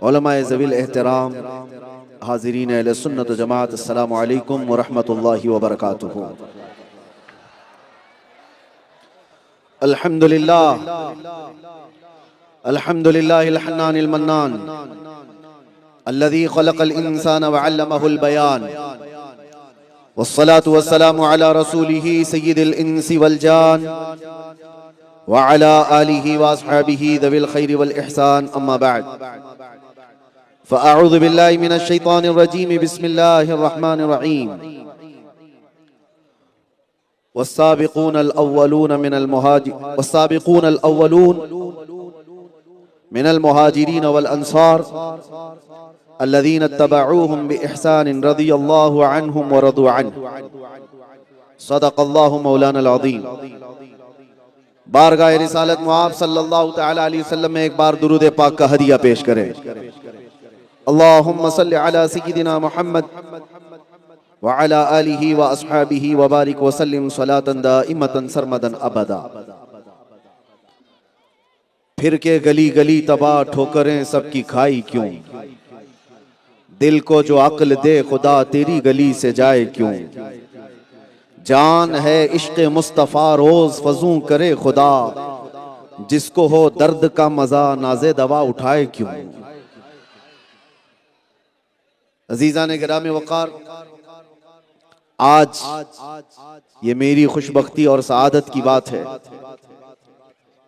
علماء ذویل احترام، حاضرین اہل سنت و جماعت، السلام علیکم ورحمۃ اللہ وبرکاتہ۔ الحمدللہ الحنان المنان الذي خلق الانسان وعلمه البيان، والصلاة والسلام على رسوله سيد الانس والجان وعلى آله واصحابه ذوي الخير والإحسان، اما بعد فأعوذ بالله من الشيطان الرجيم، بسم الله الرحمن الرحيم۔ والسابقون الأولون من المهاجرين والأنصار الذين اتبعوهم بإحسان رضي الله عنهم ورضوا عنه، صدق الله مولانا العظيم۔ بارگاہ رسالت معاب صلی اللہ تعالی علیہ وسلم میں ایک بار درود پاک کا ہدیہ پیش کریں۔ اللہم صلی علی سیدنا محمد وعلی آلہ واصحابہ وبارک وسلم صلاۃ دائمۃ سرمدا ابدا۔ پھر کے گلی گلی تباہ ٹھوکریں سب کی کھائی کیوں، دل کو جو عقل دے خدا تیری گلی سے جائے کیوں، جان ہے عشق مصطفیٰ روز فزوں کرے خدا، جس کو ہو درد کا مزہ ناز دوا اٹھائے کیوں۔ عزیزان گرامی وقار، آج یہ میری خوش بختی اور سعادت کی بات ہے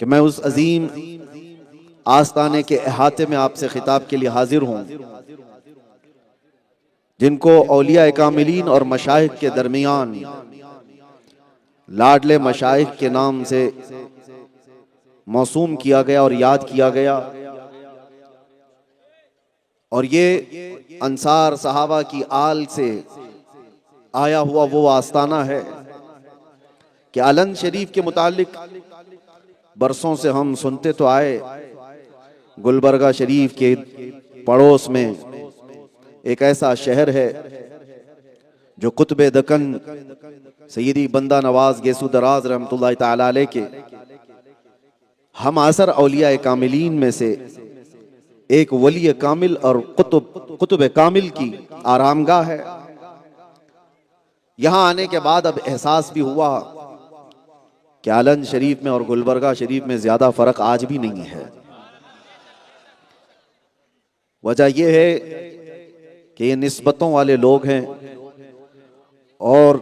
کہ میں اس عظیم آستانے کے احاطے میں آپ سے خطاب کے لیے حاضر ہوں جن کو اولیاء کاملین اور مشائخ کے درمیان لاڈلے مشائخ کے نام سے موسوم کیا گیا اور یاد کیا گیا، اور یہ انصار صحابہ کی آل سے آیا ہوا وہ آستانہ ہے کہ علن شریف کے متعلق برسوں سے ہم سنتے تو آئے۔ گلبرگہ شریف کے پڑوس میں ایک ایسا شہر ہے جو قطب دکن سیدی بندہ نواز گیسو دراز رحمت اللہ تعالی علیہ کے ہم عصر اولیاء کاملین میں سے ایک ولی کامل اور قطب کامل کی آرام گاہ ہے۔ یہاں آنے کے بعد اب احساس بھی ہوا کہ علن شریف میں اور گلبرگہ شریف میں زیادہ فرق آج بھی نہیں ہے۔ وجہ یہ ہے کہ یہ نسبتوں والے لوگ ہیں، اور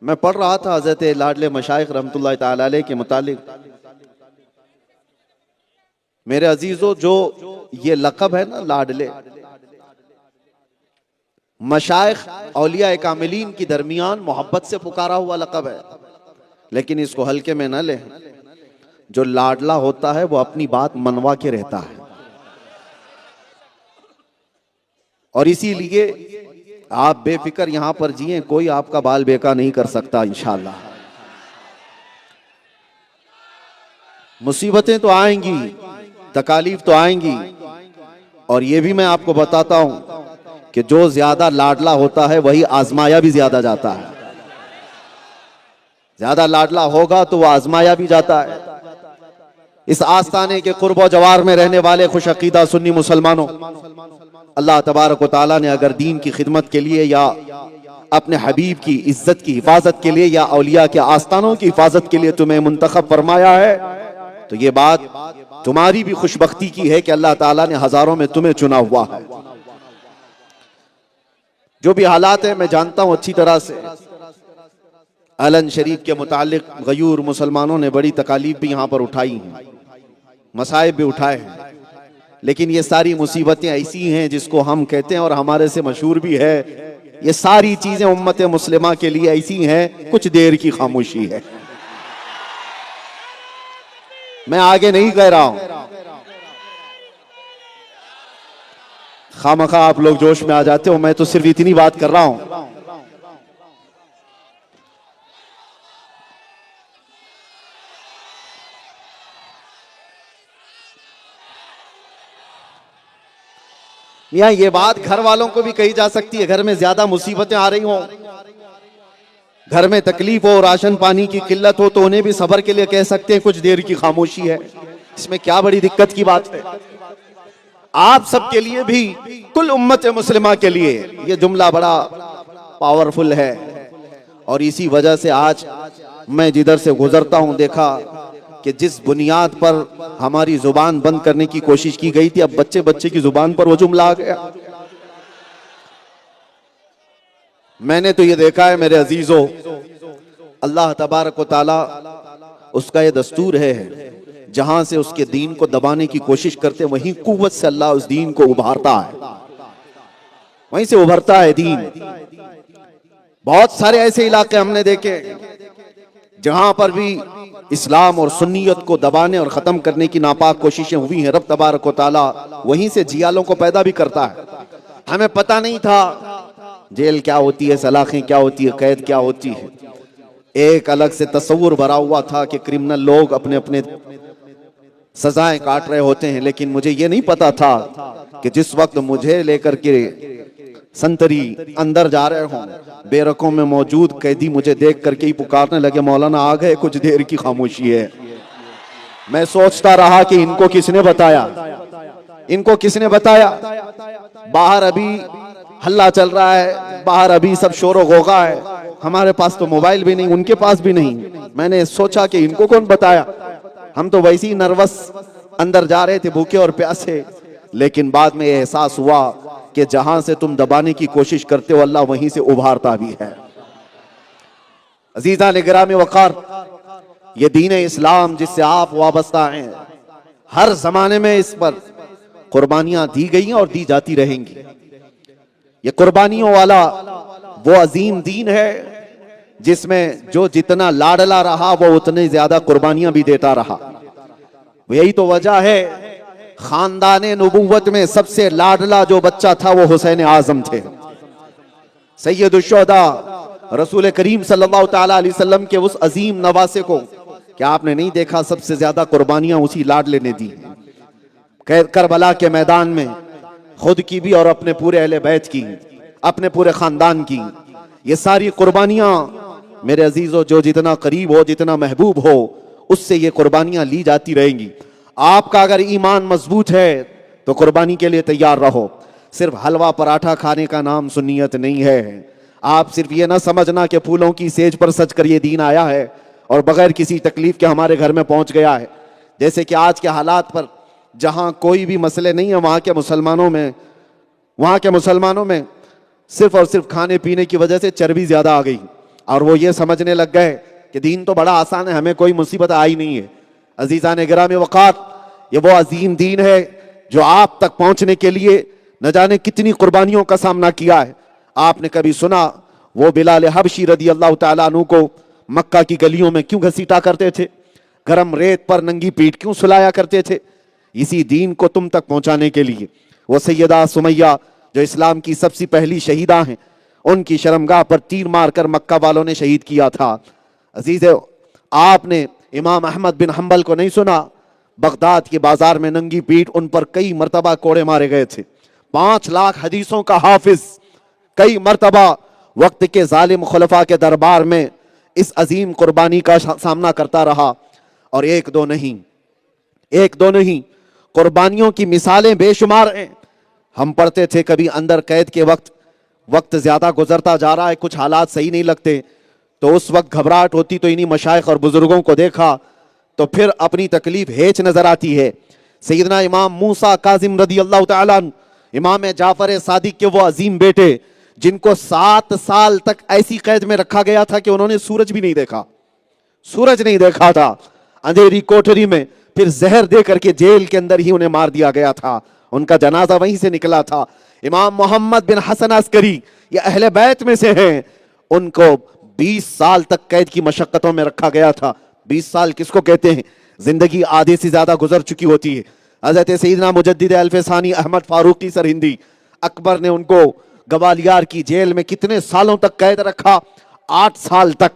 میں پڑھ رہا تھا حضرت لاڈلے مشائخ رحمت اللہ تعالی علیہ کے متعلق۔ میرے عزیزو، جو یہ لقب ہے نا لاڈلے، مشائخ اولیاء کاملین کی درمیان محبت سے پکارا ہوا لقب ہے، لیکن اس کو ہلکے میں نہ لیں۔ جو لاڈلا ہوتا ہے وہ اپنی بات منوا کے رہتا ہے، اور اسی لیے آپ بے فکر یہاں پر جئیں، کوئی آپ کا بال بیکا نہیں کر سکتا انشاءاللہ۔ مصیبتیں تو آئیں گی، تکالیف تو آئیں گی، اور یہ بھی میں آپ کو بتاتا ہوں کہ جو زیادہ لاڈلا ہوتا ہے وہی آزمایا بھی زیادہ جاتا ہے۔ زیادہ لاڈلا ہوگا تو وہ آزمایا بھی جاتا ہے۔ اس آستانے کے قرب و جوار میں رہنے والے خوش عقیدہ سنی مسلمانوں، اللہ تبارک و تعالیٰ نے اگر دین کی خدمت کے لیے یا اپنے حبیب کی عزت کی حفاظت کے لیے یا اولیاء کے آستانوں کی حفاظت کے لیے تمہیں منتخب فرمایا ہے، تو یہ بات تمہاری بھی خوش بختی کی ہے کہ اللہ تعالیٰ نے ہزاروں میں تمہیں چنا ہوا ہے۔ جو بھی حالات ہیں میں جانتا ہوں اچھی طرح سے، علن شریف کے متعلق غیور مسلمانوں نے بڑی تکالیف بھی یہاں پر اٹھائی ہیں، مصائب بھی اٹھائے ہیں، لیکن یہ ساری مصیبتیں ایسی ہیں جس کو ہم کہتے ہیں اور ہمارے سے مشہور بھی ہے، یہ ساری چیزیں امت مسلمہ کے لیے ایسی ہیں کچھ دیر کی خاموشی ہے۔ میں آگے نہیں کہہ رہا ہوں، خامخواہ آپ لوگ جوش میں آ جاتے ہو، میں تو صرف اتنی بات کر رہا ہوں۔ یہاں یہ بات گھر والوں کو بھی کہی جا سکتی ہے، گھر میں زیادہ مصیبتیں آ رہی ہوں، گھر میں تکلیف ہو، راشن پانی کی قلت ہو، تو انہیں بھی صبر کے لیے کہہ سکتے ہیں کچھ دیر کی خاموشی ہے، اس میں کیا بڑی دقت کی بات ہے۔ آپ سب کے لیے بھی، کل امت مسلمہ کے لیے یہ جملہ بڑا پاورفل ہے، اور اسی وجہ سے آج میں جدھر سے گزرتا ہوں دیکھا کہ جس بنیاد پر ہماری زبان بند کرنے کی کوشش کی گئی تھی، اب بچے بچے کی زبان پر وہ جملہ آ گیا۔ میں نے تو یہ دیکھا ہے میرے عزیزو، اللہ تبارک و تعالی اس کا یہ دستور ہے، جہاں سے اس کے دین کو دبانے کی کوشش کرتے وہیں قوت سے اللہ اس دین کو ابھارتا ہے، وہیں سے ابھرتا ہے دین۔ بہت سارے ایسے علاقے ہم نے دیکھے جہاں پر بھی اسلام اور سنیت کو دبانے اور ختم کرنے کی ناپاک کوششیں ہوئی ہیں، رب تبارک و تعالی وہیں سے جیالوں کو پیدا بھی کرتا ہے۔ ہمیں پتہ نہیں تھا جیل کیا ہوتی ہے، سلاخیں کیا ہوتی ہے، قید کیا ہوتی ہے، ایک الگ سے تصور بھرا ہوا تھا کہ کرمنل لوگ اپنے اپنے سزائیں کاٹ رہے ہوتے ہیں، لیکن مجھے یہ نہیں پتا تھا کہ جس وقت مجھے لے کر کے سنتری اندر جا رہے ہوں، بیرکوں میں موجود قیدی مجھے دیکھ کر کے ہی پکارنے لگے، مولانا آ گئے، کچھ دیر کی خاموشی ہے۔ میں سوچتا رہا کہ ان کو کس نے بتایا، ان کو کس نے بتایا؟ باہر ابھی ہلہ چل رہا ہے، باہر ابھی سب شور و غوغا ہے، ہمارے پاس تو موبائل بھی نہیں، ان کے پاس بھی نہیں۔ میں نے سوچا کہ ان کو کون بتایا، ہم تو ویسے ہی نروس اندر جا رہے تھے بھوکے اور پیاسے، لیکن بعد میں یہ احساس ہوا کہ جہاں سے تم دبانے کی کوشش کرتے ہو اللہ وہیں سے ابھارتا بھی ہے۔ عزیزان گرامی وقار، یہ دین اسلام جس سے آپ وابستہ ہیں، ہر زمانے میں اس پر قربانیاں دی گئی ہیں اور دی جاتی رہیں گی۔ یہ قربانیوں والا وہ عظیم دین ہے جس میں جو جتنا لاڈلا رہا وہ اتنی زیادہ قربانیاں بھی دیتا رہا۔ یہی تو وجہ ہے خاندان نبوت میں سب سے لاڈلا جو بچہ تھا وہ حسین اعظم تھے، سید الشہداء، رسول کریم صلی اللہ تعالی علیہ وسلم کے اس عظیم نواسے کو کیا آپ نے نہیں دیکھا؟ سب سے زیادہ قربانیاں اسی لاڈلے نے دی، کربلا کے میدان میں خود کی بھی اور اپنے پورے اہل بیت کی، اپنے پورے خاندان کی۔ یہ ساری قربانیاں میرے عزیزو جو جتنا قریب ہو، جتنا محبوب ہو، اس سے یہ قربانیاں لی جاتی رہیں گی۔ آپ کا اگر ایمان مضبوط ہے تو قربانی کے لیے تیار رہو۔ صرف حلوہ پراٹھا کھانے کا نام سنیت نہیں ہے۔ آپ صرف یہ نہ سمجھنا کہ پھولوں کی سیج پر سج کر یہ دین آیا ہے اور بغیر کسی تکلیف کے ہمارے گھر میں پہنچ گیا ہے۔ جیسے کہ آج کے حالات پر جہاں کوئی بھی مسئلے نہیں ہے، وہاں کے مسلمانوں میں صرف اور صرف کھانے پینے کی وجہ سے چربی زیادہ آ گئی، اور وہ یہ سمجھنے لگ گئے کہ دین تو بڑا آسان ہے، ہمیں کوئی مصیبت آئی نہیں ہے۔ عزیزان گرامی وقار، یہ وہ عظیم دین ہے جو آپ تک پہنچنے کے لیے نہ جانے کتنی قربانیوں کا سامنا کیا ہے۔ آپ نے کبھی سنا وہ بلال حبشی رضی اللہ تعالیٰ عنہ کو مکہ کی گلیوں میں کیوں گھسیٹا کرتے تھے؟ گرم ریت پر ننگی پیٹھ کیوں سلایا کرتے تھے؟ اسی دین کو تم تک پہنچانے کے لیے۔ وہ سیدہ سمیہ جو اسلام کی سب سے پہلی شہیدہ ہیں، ان کی شرمگاہ پر تیر مار کر مکہ والوں نے شہید کیا تھا۔ عزیز، آپ نے امام احمد بن حنبل کو نہیں سنا؟ بغداد کے بازار میں ننگی پیٹھ ان پر کئی مرتبہ کوڑے مارے گئے تھے۔ 5 لاکھ حدیثوں کا حافظ کئی مرتبہ وقت کے ظالم خلفاء کے دربار میں اس عظیم قربانی کا سامنا کرتا رہا، اور ایک دو نہیں قربانیوں کی مثالیں بے شمار ہیں۔ ہم پڑھتے تھے کبھی اندر قید کے وقت زیادہ گزرتا جا رہا ہے، کچھ حالات صحیح نہیں لگتے، تو اس وقت گھبراہٹ ہوتی، تو انہی مشائخ اور بزرگوں کو دیکھا تو پھر اپنی تکلیف ہیچ نظر آتی ہے۔ سیدنا امام موسیٰ کاظم رضی اللہ تعالیٰ عنہ، امام جعفر صادق کے وہ عظیم بیٹے جن کو 7 سال تک ایسی قید میں رکھا گیا تھا کہ انہوں نے سورج بھی نہیں دیکھا، سورج نہیں دیکھا تھا، اندھیری کوٹری میں، پھر زہر دے کر کے جیل کے اندر ہی انہیں مار دیا گیا تھا، ان کا جنازہ وہیں سے نکلا تھا۔ امام محمد بن حسن عسکری، یہ اہل بیت میں سے ہیں، ان کو 20 سال تک قید کی مشقتوں میں رکھا گیا تھا۔ 20 سال کس کو کہتے ہیں؟ زندگی آدھے سے زیادہ گزر چکی ہوتی ہے۔ حضرت سیدنا مجدد الف ثانی احمد فاروقی سرہندی، اکبر نے ان کو گوالیار کی جیل میں کتنے سالوں تک قید رکھا؟ 8 سال تک۔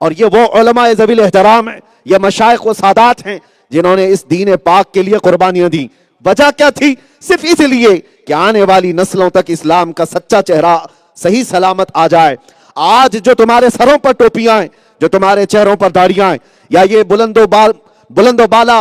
اور یہ وہ علماء ذوی الاحترام ہیں، یہ مشائخ و سادات ہیں جنہوں نے اس دین پاک کے لیے قربانیاں دی۔ وجہ کیا تھی؟ صرف اس لیے کہ آنے والی نسلوں تک اسلام کا سچا چہرہ صحیح سلامت آ جائے۔ آج جو تمہارے سروں پر ٹوپیاں ہیں، جو تمہارے چہروں پر داڑیاں ہیں، یا یہ بلند و بالا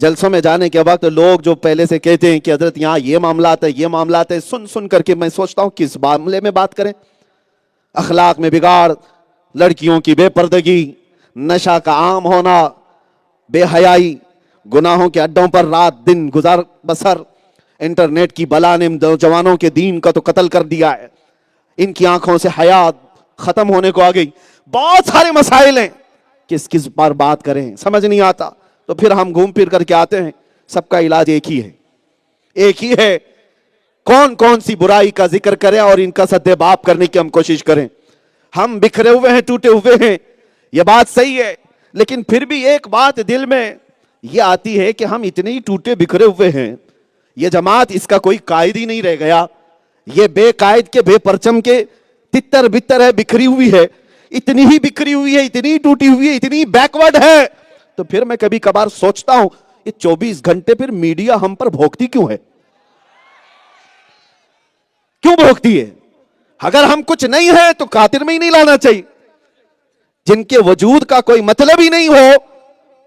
جلسوں میں جانے کے وقت لوگ جو پہلے سے کہتے ہیں کہ حضرت یہاں یہ معاملات ہے یہ معاملات ہے، سن سن کر کے میں سوچتا ہوں کس معاملے میں بات کریں؟ اخلاق میں بگاڑ، لڑکیوں کی بے پردگی، نشہ کا عام ہونا، بے حیائی، گناہوں کے اڈوں پر رات دن گزر بسر، انٹرنیٹ کی بلا نے نوجوانوں کے دین کا تو قتل کر دیا ہے، ان کی آنکھوں سے حیات ختم ہونے کو آ گئی، بہت سارے مسائل ہیں، کس کس پر بات کریں سمجھ نہیں آتا، تو پھر ہم گھوم پھر کر کے آتے ہیں، سب کا علاج ایک ہی ہے، ایک ہی ہے، کون کون سی برائی کا ذکر کریں اور ان کا سد باب کرنے کی ہم کوشش کریں۔ ہم بکھرے ہوئے ہیں، ٹوٹے ہوئے ہیں، یہ بات صحیح ہے، لیکن پھر بھی ایک بات دل میں یہ آتی ہے کہ ہم اتنے ہی ٹوٹے بکھرے ہوئے ہیں، یہ جماعت اس کا کوئی قائد ہی نہیں رہ گیا، یہ بے قائد کے بے پرچم کے تتر بتر ہے، بکھری ہوئی ہے، اتنی ہی بکھری ہوئی ہے، اتنی ٹوٹی ہوئی ہے، اتنی بیکورڈ ہے۔ تو پھر میں کبھی کبھار سوچتا ہوں یہ 24 گھنٹے پھر میڈیا ہم پر بھوکتی کیوں ہے؟ کیوں بھوکتی ہے؟ اگر ہم کچھ نہیں ہیں تو خاطر میں ہی نہیں لانا چاہیے، جن کے وجود کا کوئی مطلب ہی نہیں ہو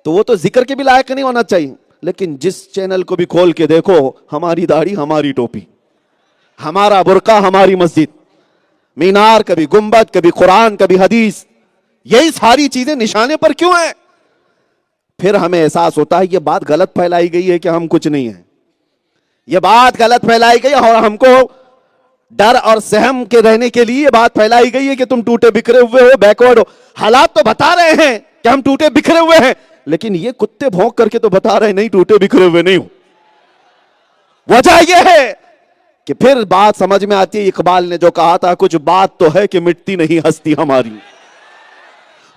تو وہ تو ذکر کے بھی لائق نہیں ہونا چاہیے، لیکن جس چینل کو بھی کھول کے دیکھو، ہماری داڑھی ہماری ٹوپی، ہمارا برقع ہماری مسجد، مینار کبھی گنبد کبھی قرآن کبھی حدیث، یہی ساری چیزیں نشانے پر کیوں ہیں؟ پھر ہمیں احساس ہوتا ہے یہ بات غلط پھیلائی گئی ہے کہ ہم کچھ نہیں ہیں، یہ بات غلط پھیلائی گئی اور ہم کو ڈر اور سہم کے رہنے کے لیے یہ بات پھیلائی گئی ہے کہ تم ٹوٹے بکھرے ہوئے ہو، بیکورڈ ہو۔ حالات تو بتا رہے ہیں کہ ہم ٹوٹے بکھرے ہوئے ہیں، لیکن یہ کتے بھونک کر کے تو بتا رہے ہیں نہیں ٹوٹے بکھرے ہوئے نہیں ہو۔ وجہ یہ ہے کہ پھر بات سمجھ میں آتی ہے، اقبال نے جو کہا تھا، کچھ بات تو ہے کہ مٹتی نہیں ہستی ہماری،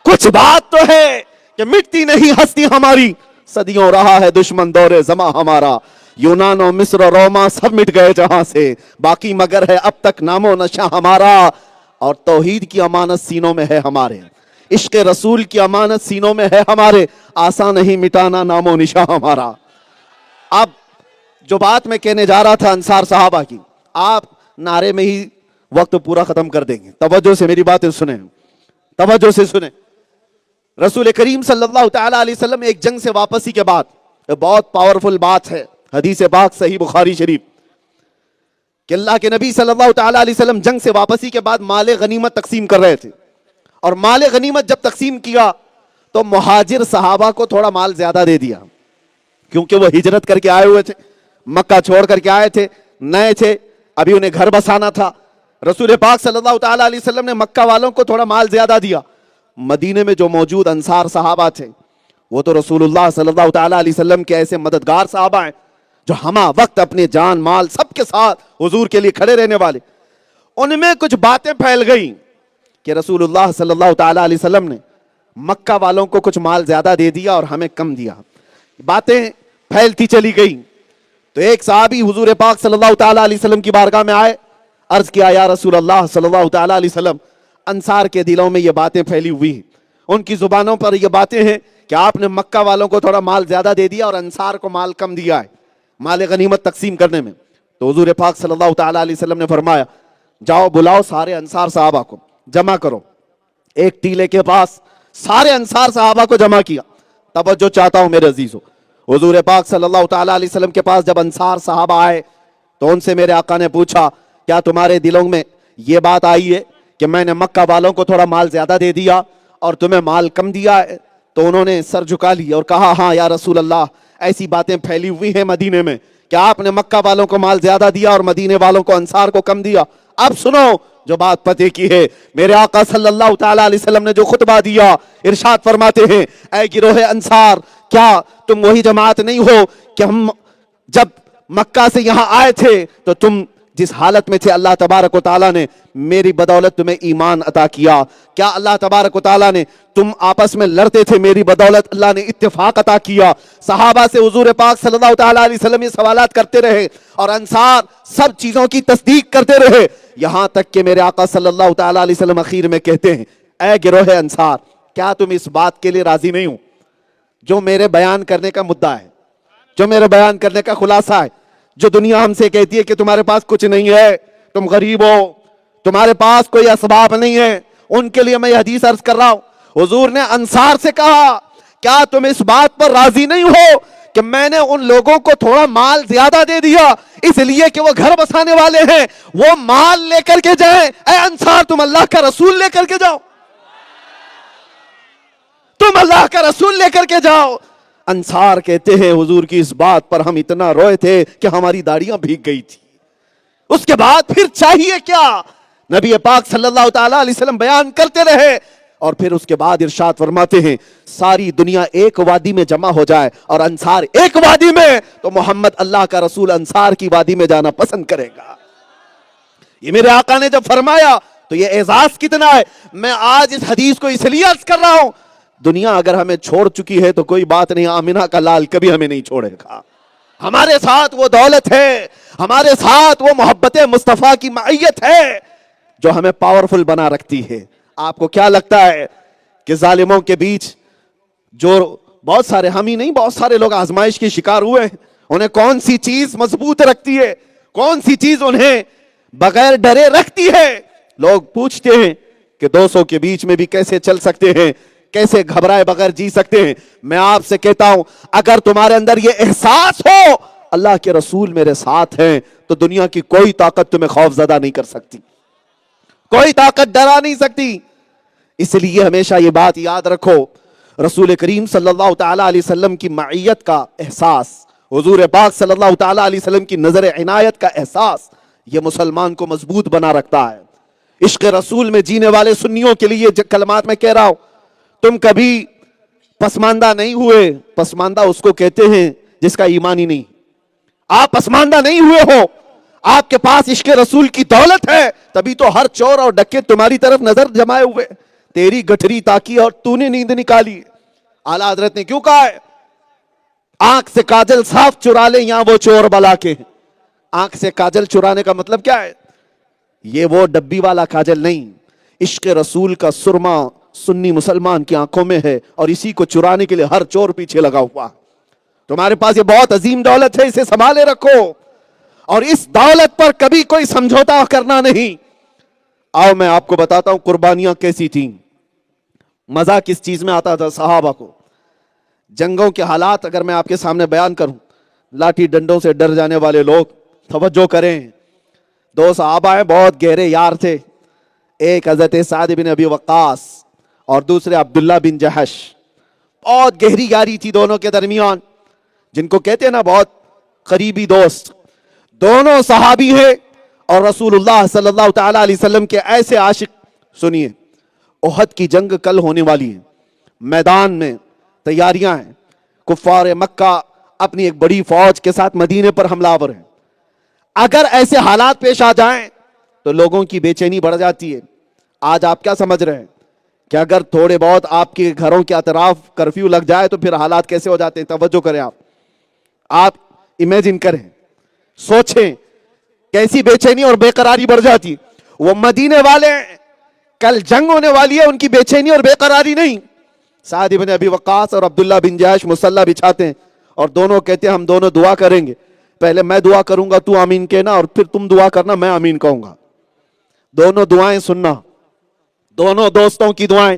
کچھ بات تو ہے کہ مٹتی نہیں ہستی ہماری، صدیوں رہا ہے دشمن دور زماں ہمارا، یونان و مصر و روما سب مٹ گئے جہاں سے، باقی مگر ہے اب تک نام و نشاں ہمارا، اور توحید کی امانت سینوں میں ہے ہمارے، عشق رسول کی امانت سینوں میں ہے ہمارے، آسان نہیں مٹانا نام و نشاں ہمارا۔ اب جو بات میں کہنے جا رہا تھا انصار صحابہ کی، آپ نعرے میں ہی وقت پورا ختم کر دیں گے، توجہ سے میری باتیں سنیں، توجہ سے سنیں۔ رسول کریم صلی اللہ تعالیٰ علیہ وسلم ایک جنگ سے واپسی کے بعد، بہت پاورفل بات ہے، حدیث پاک صحیح بخاری شریف، کہ اللہ کے نبی صلی اللہ تعالیٰ علیہ وسلم جنگ سے واپسی کے بعد مال غنیمت تقسیم کر رہے تھے، اور مال غنیمت جب تقسیم کیا تو مہاجر صحابہ کو تھوڑا مال زیادہ دے دیا، کیونکہ وہ ہجرت کر کے آئے ہوئے تھے، مکہ چھوڑ کر کے آئے تھے، نئے تھے، ابھی انہیں گھر بسانا تھا۔ رسول پاک صلی اللہ تعالیٰ علیہ وسلم نے مکہ والوں کو تھوڑا مال زیادہ دیا، مدینے میں جو موجود انصار صحابہ تھے وہ تو رسول اللہ صلی اللہ تعالیٰ علیہ وسلم کے ایسے مددگار صحابہ ہیں جو ہمہ وقت اپنے جان مال سب کے ساتھ حضور کے لیے کھڑے رہنے والے، ان میں کچھ باتیں پھیل گئیں کہ رسول اللہ صلی اللہ تعالیٰ علیہ وسلم نے مکہ والوں کو کچھ مال زیادہ دے دیا اور ہمیں کم دیا، باتیں پھیلتی چلی گئیں۔ تو ایک صحابی حضور پاک صلی اللہ تعالیٰ علیہ وسلم کی بارگاہ میں آئے، عرض کیا یا رسول اللہ صلی اللہ تعالیٰ علیہ وسلم، انصار کے دلوں میں یہ باتیں پھیلی ہوئی ہیں، ان کی زبانوں پر یہ باتیں ہیں کہ آپ نے مکہ والوں کو تھوڑا مال زیادہ دے دیا اور انصار کو مال کم دیا ہے مال غنیمت تقسیم کرنے میں۔ تو حضور پاک صلی اللہ تعالیٰ علیہ وسلم نے فرمایا جاؤ بلاؤ سارے انصار صحابہ کو جمع کرو، ایک ٹیلے کے پاس سارے انصار صحابہ کو جمع کیا۔ توجہ چاہتا ہوں میرے عزیزو، حضور پاک صلی اللہ تعالیٰ علیہ وسلم کے پاس جب انصار صحابہ آئے تو ان سے میرے آقا نے پوچھا کیا تمہارے دلوں میں یہ بات آئی ہے کہ میں نے مکہ والوں کو تھوڑا مال زیادہ دے دیا اور تمہیں مال کم دیا ہے؟ تو انہوں نے سر جھکا لی اور کہا ہاں یا رسول اللہ، ایسی باتیں پھیلی ہوئی ہیں مدینے میں کہ آپ نے مکہ والوں کو مال زیادہ دیا اور مدینے والوں کو انصار کو کم دیا۔ اب سنو جو بات پتے کی ہے، میرے آقا صلی اللہ تعالیٰ علیہ وسلم نے جو خطبہ دیا، ارشاد فرماتے ہیں اے گروہ انصار، کیا تم وہی جماعت نہیں ہو کہ ہم جب مکہ سے یہاں آئے تھے تو تم جس حالت میں تھے اللہ تبارک و تعالیٰ نے میری بدولت تمہیں ایمان عطا کیا؟ کیا اللہ تبارک و تعالیٰ نے تم آپس میں لڑتے تھے، میری بدولت اللہ نے اتفاق عطا کیا؟ صحابہ سے حضور پاک صلی اللہ تعالیٰ علیہ وسلم یہ سوالات کرتے رہے اور انصار سب چیزوں کی تصدیق کرتے رہے، یہاں تک کہ میرے آقا صلی اللہ تعالیٰ علیہ وسلم اخیر میں کہتے ہیں اے گروہ انصار، کیا تم اس بات کے لیے راضی نہیں ہو جو میرے بیان کرنے کا مدعا ہے، جو میرے بیان کرنے کا خلاصہ ہے؟ جو دنیا ہم سے کہتی ہے کہ تمہارے پاس کچھ نہیں ہے، تم غریب ہو، تمہارے پاس کوئی اسباب نہیں ہے، ان کے لیے میں یہ حدیث عرض کر رہا ہوں۔ حضور نے انصار سے کہا کیا تم اس بات پر راضی نہیں ہو کہ میں نے ان لوگوں کو تھوڑا مال زیادہ دے دیا اس لیے کہ وہ گھر بسانے والے ہیں، وہ مال لے کر کے جائیں۔ اے انصار تم اللہ کا رسول لے کر کے جاؤ، تم اللہ کا رسول لے کر کے جاؤ۔ انصار کہتے ہیں حضور کی اس بات پر ہم اتنا روئے تھے کہ ہماری داڑیاں بھیگ گئی تھی۔ اس کے بعد پھر چاہیے کیا؟ نبی پاک صلی اللہ تعالی علیہ وسلم بیان کرتے رہے، اور پھر اس کے بعد ارشاد فرماتے ہیں ساری دنیا ایک وادی میں جمع ہو جائے اور انصار ایک وادی میں، تو محمد اللہ کا رسول انصار کی وادی میں جانا پسند کرے گا۔ یہ میرے آقا نے جب فرمایا تو یہ اعزاز کتنا ہے۔ میں آج اس حدیث کو اس لیے عرض کر رہا ہوں، دنیا اگر ہمیں چھوڑ چکی ہے تو کوئی بات نہیں، آمنہ کا لال کبھی ہمیں نہیں چھوڑے گا۔ ہمارے ساتھ وہ دولت ہے، ہمارے ساتھ وہ محبت مصطفیٰ کی معیت ہے جو ہمیں پاورفل بنا رکھتی ہے۔ آپ کو کیا لگتا ہے کہ ظالموں کے بیچ جو بہت سارے، ہم ہی نہیں بہت سارے لوگ آزمائش کے شکار ہوئے ہیں، انہیں کون سی چیز مضبوط رکھتی ہے، کون سی چیز انہیں بغیر ڈرے رکھتی ہے؟ لوگ پوچھتے ہیں کہ 200 کے بیچ میں بھی کیسے چل سکتے ہیں، کیسے گھبرائے بغیر جی سکتے ہیں؟ میں آپ سے کہتا ہوں اگر تمہارے اندر یہ احساس ہو اللہ کے رسول میرے ساتھ ہیں تو دنیا کی کوئی طاقت تمہیں خوف زدہ نہیں کر سکتی، کوئی طاقت ڈرا نہیں سکتی۔ اس لیے ہمیشہ یہ بات یاد رکھو، رسول کریم صلی اللہ تعالی علیہ وسلم کی معیت کا احساس، حضور پاک صلی اللہ تعالی علیہ وسلم کی نظر عنایت کا احساس، یہ مسلمان کو مضبوط بنا رکھتا ہے۔ عشق رسول میں جینے والے سنیوں کے لیے کلمات میں کہہ رہا ہوں، تم کبھی پسماندہ نہیں ہوئے۔ پسماندہ اس کو کہتے ہیں جس کا ایمان ہی نہیں۔ آپ پسماندہ نہیں ہوئے ہو، آپ کے پاس عشق رسول کی دولت ہے، تبھی تو ہر چور اور ڈکیت تمہاری طرف نظر جمائے ہوئے، تیری گٹھری تاکی اور تو نے نیند نکالی۔ اعلیٰ حضرت نے کیوں کہا ہے آنکھ سے کاجل صاف چرا لے یہاں وہ چور بلا کے؟ آنکھ سے کاجل چرانے کا مطلب کیا ہے؟ یہ وہ ڈبی والا کاجل نہیں، عشق رسول کا سرما سنی مسلمان کی آنکھوں میں ہے، اور اسی کو چرانے کے لیے ہر چور پیچھے لگا ہوا۔ تمہارے پاس یہ بہت عظیم دولت ہے، اسے سنبھالے رکھو، اور اس دولت پر کبھی کوئی سمجھوتا کرنا نہیں۔ آؤ میں آپ کو بتاتا ہوں قربانیاں کیسی تھیں، مزہ کس چیز میں آتا تھا صحابہ کو۔ جنگوں کے حالات اگر میں آپ کے سامنے بیان کروں، لاٹھی ڈنڈوں سے ڈر جانے والے لوگ، توجہ کریں، 2 صحابہ ہیں بہت گہرے یار تھے، ایک حضرت سعد بن ابی وقاص اور دوسرے عبداللہ بن جحش۔ بہت گہری یاری تھی دونوں کے درمیان، جن کو کہتے ہیں نا بہت قریبی دوست۔ دونوں صحابی ہیں اور رسول اللہ صلی اللہ تعالی علیہ وسلم کے ایسے عاشق۔ سنیے، احد کی جنگ کل ہونے والی ہے، میدان میں تیاریاں ہیں، کفار مکہ اپنی ایک بڑی فوج کے ساتھ مدینے پر حملہ آور ہیں۔ اگر ایسے حالات پیش آ جائیں تو لوگوں کی بے چینی بڑھ جاتی ہے۔ آج آپ کیا سمجھ رہے ہیں کہ اگر تھوڑے بہت آپ کے گھروں کے اطراف کرفیو لگ جائے تو پھر حالات کیسے ہو جاتے ہیں؟ توجہ کریں، آپ امیجن کریں، سوچیں کیسی بے چینی اور بے قراری بڑھ جاتی۔ وہ مدینے والے کل جنگ ہونے والی ہے، ان کی بے چینی اور بے قراری نہیں۔ سعد بن ابی وقاص اور عبداللہ بن جحش مسلح بچھاتے ہیں اور دونوں کہتے ہیں ہم دونوں دعا کریں گے، پہلے میں دعا کروں گا تو آمین کہنا، اور پھر تم دعا کرنا میں آمین کہوں گا۔ دونوں دعائیں سننا، دونوں دوستوں کی دعائیں۔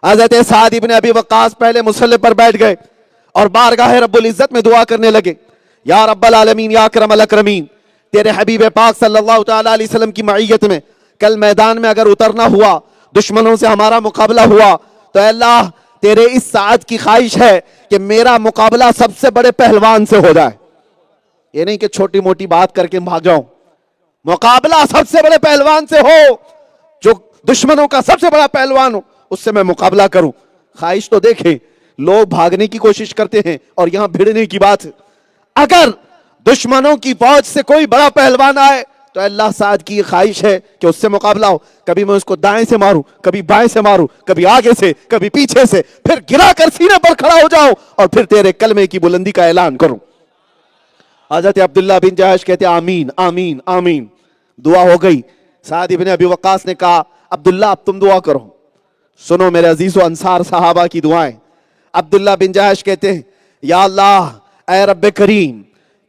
حضرت سعد بن ابی وقاص پہلے مسلح پر بیٹھ گئے اور بارگاہ رب العزت میں دعا کرنے لگے، یا رب العالمین یا اکرم الاکرمین، تیرے حبیب پاک صلی اللہ تعالی علیہ وسلم کی معیت میں کل میدان میں اگر اترنا ہوا، دشمنوں سے ہمارا مقابلہ ہوا، تو اے اللہ تیرے اس سعادت کی خواہش ہے کہ میرا مقابلہ سب سے بڑے پہلوان سے ہو جائے۔ یہ نہیں کہ چھوٹی موٹی بات کر کے بھاگ جاؤں، مقابلہ سب سے بڑے پہلوان سے ہو، جو دشمنوں کا سب سے بڑا پہلوان ہو، اس سے میں مقابلہ کروں۔ خواہش تو دیکھیں، لوگ بھاگنے کی کوشش کرتے ہیں اور یہاں بھیڑنے کی بات ہے۔ اگر دشمنوں کی فوج سے کوئی بڑا پہلوان آئے تو اللہ سعد کی یہ خواہش ہے کہ اس سے مقابلہ ہو، کبھی میں اس کو دائیں سے ماروں، کبھی بائیں سے ماروں، کبھی آگے سے، کبھی پیچھے سے، پھر گرا کر سینے پر کھڑا ہو جاؤں اور پھر تیرے کلمے کی بلندی کا اعلان کروں۔ حضرت عبداللہ بن جحش کہتے آمین آمین آمین۔ دعا ہو گئی۔ سعد بن ابی وقاص نے کہا عبداللہ اب تم دعا کرو۔ سنو میرے عزیز و انصار صحابہ کی دعائیں۔ عبداللہ بن جحش کہتے ہیں یا اللہ اے رب کریم،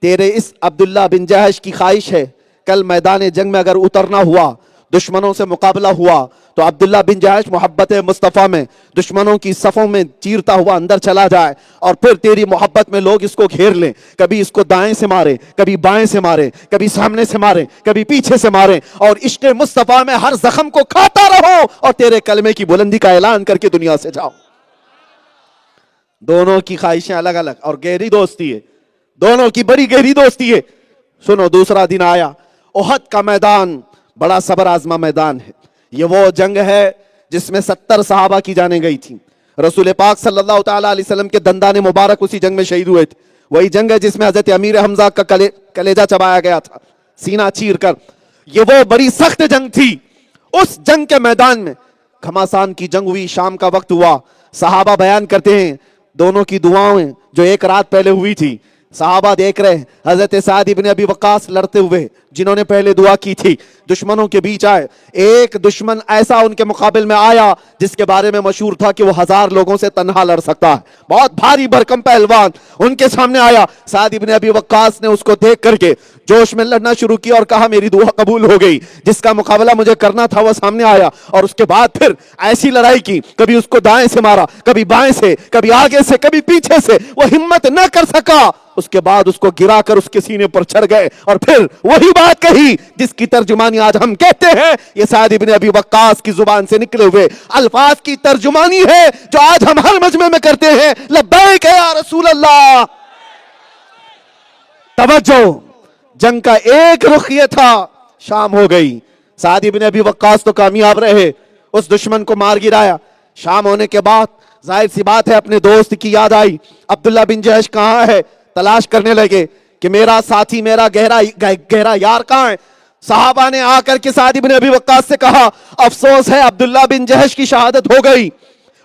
تیرے اس عبداللہ بن جحش کی خواہش ہے کل میدان جنگ میں اگر اترنا ہوا، دشمنوں سے مقابلہ ہوا تو عبداللہ بن جہش محبت مصطفیٰ میں دشمنوں کی صفوں میں چیرتا ہوا اندر چلا جائے اور پھر تیری محبت میں لوگ اس کو گھیر لیں، کبھی اس کو دائیں سے مارے، کبھی بائیں سے مارے، کبھی سامنے سے مارے، کبھی پیچھے سے مارے، اور عشق مصطفیٰ میں ہر زخم کو کھاتا رہو اور تیرے کلمے کی بلندی کا اعلان کر کے دنیا سے جاؤ۔ دونوں کی خواہشیں الگ الگ اور گہری دوستی ہے، دونوں کی بڑی گہری دوستی ہے۔ سنو، دوسرا دن آیا، احد کا میدان بڑا صبر آزما میدان ہے۔ یہ وہ جنگ ہے جس میں 70 صحابہ کی جانیں گئی تھیں۔ رسول پاک صلی اللہ تعالیٰ علیہ وسلم کے دندان مبارک اسی جنگ میں شہید ہوئے تھے۔ وہی جنگ ہے جس میں حضرت امیر حمزہ کا کلیجہ چبایا گیا تھا سینہ چیر کر۔ یہ وہ بڑی سخت جنگ تھی۔ اس جنگ کے میدان میں گھماسان کی جنگ ہوئی، شام کا وقت ہوا۔ صحابہ بیان کرتے ہیں دونوں کی دعائیں جو ایک رات پہلے ہوئی تھی، صحابہ دیکھ رہے ہیں حضرت سعد ابن ابی وقاص لڑتے ہوئے جنہوں نے پہلے دعا کی تھی، دشمنوں کے بیچ آئے۔ ایک دشمن ایسا ان کے مقابل میں آیا جس کے بارے میں مشہور تھا کہ وہ 1000 لوگوں سے تنہا لڑ سکتا ہے، بہت بھاری بھرکم پہلوان ان کے سامنے آیا۔ سعد ابن ابی وقاص نے اس کو دیکھ کر کے جوش میں لڑنا شروع کیا اور کہا میری دعا قبول ہو گئی، جس کا مقابلہ مجھے کرنا تھا وہ سامنے آیا۔ اور اس کے بعد پھر ایسی لڑائی کی، کبھی اس کو دائیں سے مارا، کبھی بائیں سے، کبھی آگے سے، کبھی پیچھے سے، وہ ہمت نہ کر سکا۔ اس کے بعد اس کو گرا کر اس کے سینے پر چڑھ گئے اور پھر وہی بات کہی جس کی ترجمانی آج ہم کہتے ہیں۔ یہ سعد ابن ابی وقاص کی زبان سے نکلے ہوئے الفاظ کی ترجمانی ہے جو آج ہم ہر مجمع میں کرتے ہیں، لبیک یا رسول اللہ۔ توجہ، جنگ کا ایک رخ یہ تھا، شام ہو گئی، سعد ابن ابی وقاص تو کامیاب رہے، اس دشمن کو مار گرایا۔ شام ہونے کے بعد ظاہر سی بات ہے اپنے دوست کی یاد آئی، عبداللہ بن جہش کہاں ہے؟ تلاش کرنے لگے کہ میرا ساتھی، میرا گہرا یار کہاں ہے؟ صحابہ نے آ کر کے سعد ابن ابی وقاص سے کہا افسوس ہے عبداللہ بن جہش کی شہادت ہو گئی،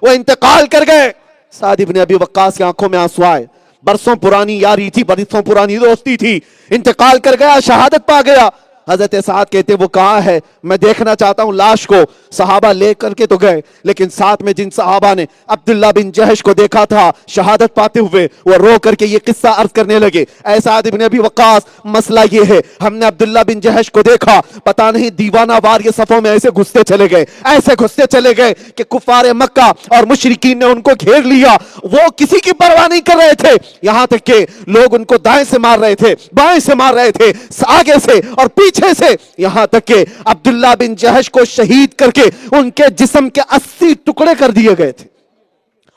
وہ انتقال کر گئے۔ سعد ابن ابی وقاص کی آنکھوں میں آنسو آئے، برسوں پرانی یاری تھی، برسوں پرانی دوستی تھی، انتقال کر گیا، شہادت پا گیا۔ حضرت سعد کہتے وہ کہاں ہے؟ میں دیکھنا چاہتا ہوں لاش کو۔ صحابہ لے کر کے تو گئے، لیکن ساتھ میں جن صحابہ نے عبداللہ بن جہش کو دیکھا تھا شہادت پاتے ہوئے، وہ رو کر کے یہ قصہ عرض کرنے لگے، اے سعد ابن ابی وقاص، مسئلہ یہ ہے ہم نے عبداللہ بن جہش کو دیکھا، پتہ نہیں دیوانہ وار یہ صفوں میں ایسے گھستے چلے گئے، ایسے گھستے چلے گئے کہ کفار مکہ اور مشرکین نے ان کو گھیر لیا، وہ کسی کی پرواہ نہیں کر رہے تھے، یہاں تک کہ لوگ ان کو دائیں سے مار رہے تھے، بائیں سے مار رہے تھے، آگے سے اور پیچھے سے، یہاں تک کہ عبداللہ بن جہش کو شہید کر کے ان کے جسم کے 80 ٹکڑے کر دیے گئے تھے،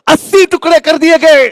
80 ٹکڑے کر دیے گئے،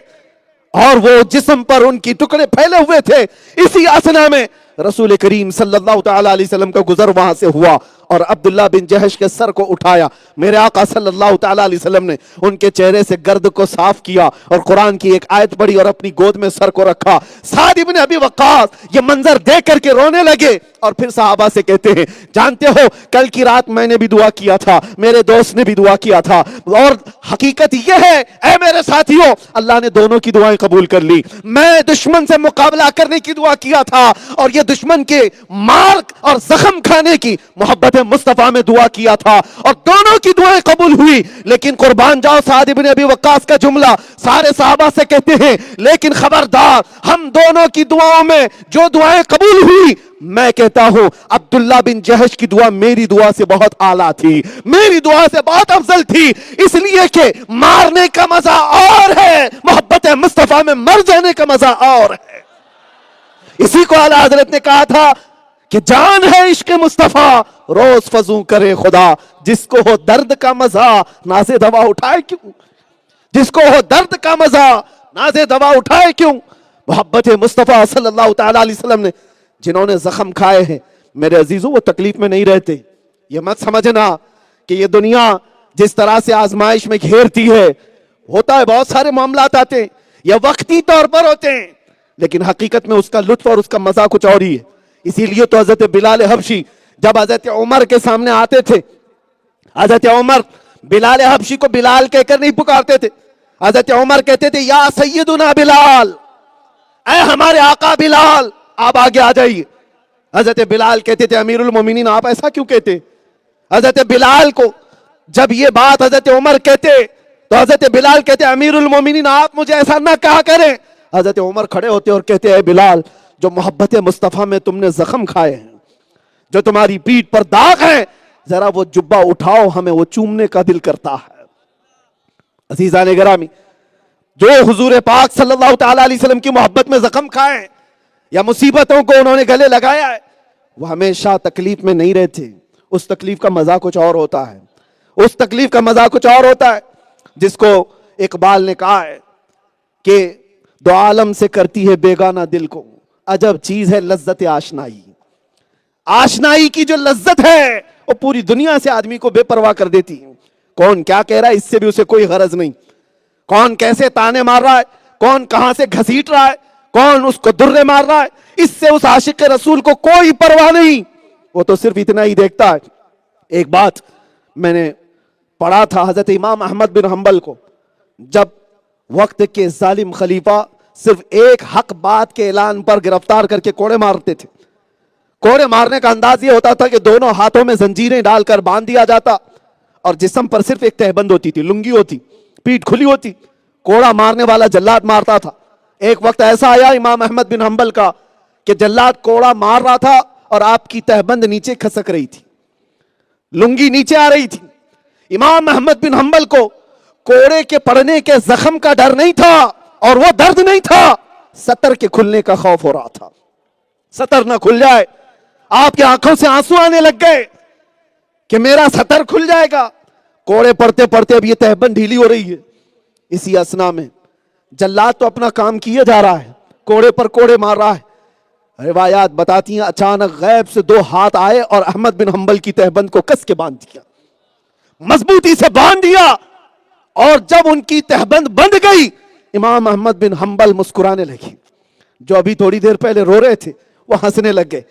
اور وہ جسم پر ان کی ٹکڑے پھیلے ہوئے تھے۔ اسی اثنا میں رسول کریم صلی اللہ تعالیٰ علیہ وسلم کا گزر وہاں سے ہوا اور عبداللہ بن جہش کے سر کو اٹھایا، میرے آقا صلی اللہ تعالیٰ علیہ وسلم نے ان کے چہرے سے گرد کو صاف کیا اور قرآن کی ایک آیت پڑھی اور اپنی گود میں سر کو رکھا۔ سعد ابن ابی وقاص یہ منظر دیکھ کر کے رونے لگے اور پھر صحابہ سے کہتے ہیں جانتے ہو کل کی رات میں نے بھی دعا کیا تھا، میرے دوست نے بھی دعا کیا تھا، اور حقیقت یہ ہے اے میرے ساتھیوں اللہ نے دونوں کی دعائیں قبول کر لی۔ میں دشمن سے مقابلہ کرنے کی دعا کیا تھا اور یہ دشمن کے مار اور زخم کھانے کی محبت مصطفیٰ میں دعا کیا تھا اور دونوں کی دعائیں قبول ہوئی۔ لیکن قربان جاؤ سعد ابن ابی وقاص کا جملہ سارے صحابہ سے کہتے ہیں لیکن خبردار ہم دونوں کی دعاؤں میں جو دعائیں قبول ہوئی، میں کہتا ہوں عبداللہ بن جہش کی دعا میری دعا سے بہت اعلیٰ تھی، میری دعا سے بہت افضل تھی، اس لیے کہ مارنے کا مزہ اور ہے، محبت مصطفیٰ میں مر جانے کا مزہ اور ہے۔ اسی کو اعلیٰ حضرت نے کہا تھا کہ جان ہے عشق مصطفیٰ روز فزوں کرے خدا، جس کو ہو درد کا مزہ ناز دوا اٹھائے کیوں، جس کو ہو درد کا مزہ ناز دوا اٹھائے کیوں۔ محبت مصطفیٰ صلی اللہ تعالیٰ علیہ وسلم نے جنہوں نے زخم کھائے ہیں میرے عزیزوں وہ تکلیف میں نہیں رہتے۔ یہ مت سمجھنا کہ یہ دنیا جس طرح سے آزمائش میں گھیرتی ہے، ہوتا ہے بہت سارے معاملات آتے ہیں یہ وقتی طور پر ہوتے ہیں، لیکن حقیقت میں اس کا لطف اور اس کا مزہ کچھ اور ہی ہے۔ اسی لیے تو حضرت بلال حبشی جب حضرت عمر کے سامنے آتے تھے، حضرت عمر بلال حبشی کو بلال کہہ کر نہیں پکارتے تھے، حضرت عمر کہتے تھے یا سیدنا بلال، اے ہمارے آقا بلال آپ آگے آ جائیے۔ حضرت بلال کہتے تھے امیر المومنین آپ ایسا کیوں کہتے؟ حضرت بلال کو جب یہ بات حضرت عمر کہتے تو حضرت بلال کہتے امیر المومنین آپ مجھے ایسا نہ کہا کریں۔ حضرت عمر کھڑے ہوتے اور کہتے اے بلال، جو محبت مصطفیٰ میں تم نے زخم کھائے ہیں، جو تمہاری پیٹھ پر داغ ہیں، ذرا وہ جبہ اٹھاؤ, ہمیں وہ چومنے کا دل کرتا ہے. عزیزان گرامی, جو حضور پاک صلی اللہ تعالی علیہ وسلم کی محبت میں زخم کھائے یا مصیبتوں کو انہوں نے گلے لگایا ہے, وہ ہمیشہ تکلیف میں نہیں رہتے. اس تکلیف کا مزہ کچھ اور ہوتا ہے, اس تکلیف کا مزہ کچھ اور ہوتا ہے, جس کو اقبال نے کہا ہے کہ دو عالم سے کرتی ہے بیگانہ دل کو, عجب چیز ہے لذت آشنائی. آشنائی کی جو لذت ہے وہ پوری دنیا سے آدمی کو بے پرواہ کر دیتی ہے. کون کیا کہہ رہا ہے اس سے بھی اسے کوئی غرض نہیں, کون کیسے تانے مار رہا ہے, کون کہاں سے گھسیٹ رہا ہے, کون اس کو درے مار رہا ہے, اس سے اس عاشق رسول کو کوئی پرواہ نہیں. وہ تو صرف اتنا ہی دیکھتا ہے. ایک بات میں نے پڑھا تھا حضرت امام احمد بن حنبل کو, جب وقت کے ظالم خلیفہ صرف ایک حق بات کے اعلان پر گرفتار کر کے کوڑے مارتے تھے. کوڑے مارنے کا انداز یہ ہوتا تھا کہ دونوں ہاتھوں میں زنجیریں ڈال کر باندھ دیا جاتا اور جسم پر صرف ایک تہبند ہوتی تھی, لنگی ہوتی, پیٹھ کھلی ہوتی. کوڑا مارنے والا جلاد مارتا تھا. ایک وقت ایسا آیا امام احمد بن حنبل کا کہ جلاد کوڑا مار رہا تھا اور آپ کی تہبند نیچے کھسک رہی تھی, لنگی نیچے آ رہی تھی. امام احمد بن حنبل کو کوڑے کے پڑنے کے زخم کا ڈر نہیں تھا اور وہ درد نہیں تھا, سطر کے کھلنے کا خوف ہو رہا تھا. سطر نہ کھل جائے, آپ کی آنکھوں سے آنسو آنے لگ گئے کہ میرا سطر کھل جائے گا. کوڑے پڑتے پڑتے اب یہ تہبند ڈھیلی ہو رہی ہے. اسی اسنا میں جلاد تو اپنا کام کیے جا رہا ہے, کوڑے پر کوڑے مار رہا ہے. روایات بتاتی ہیں اچانک غیب سے دو ہاتھ آئے اور احمد بن حنبل کی تہبند کو کس کے باندھ دیا, مضبوطی سے باندھ دیا. اور جب ان کی تہبند بند گئی, امام احمد بن حنبل مسکرانے لگے. جو ابھی تھوڑی دیر پہلے رو رہے تھے وہ ہنسنے لگ گئے.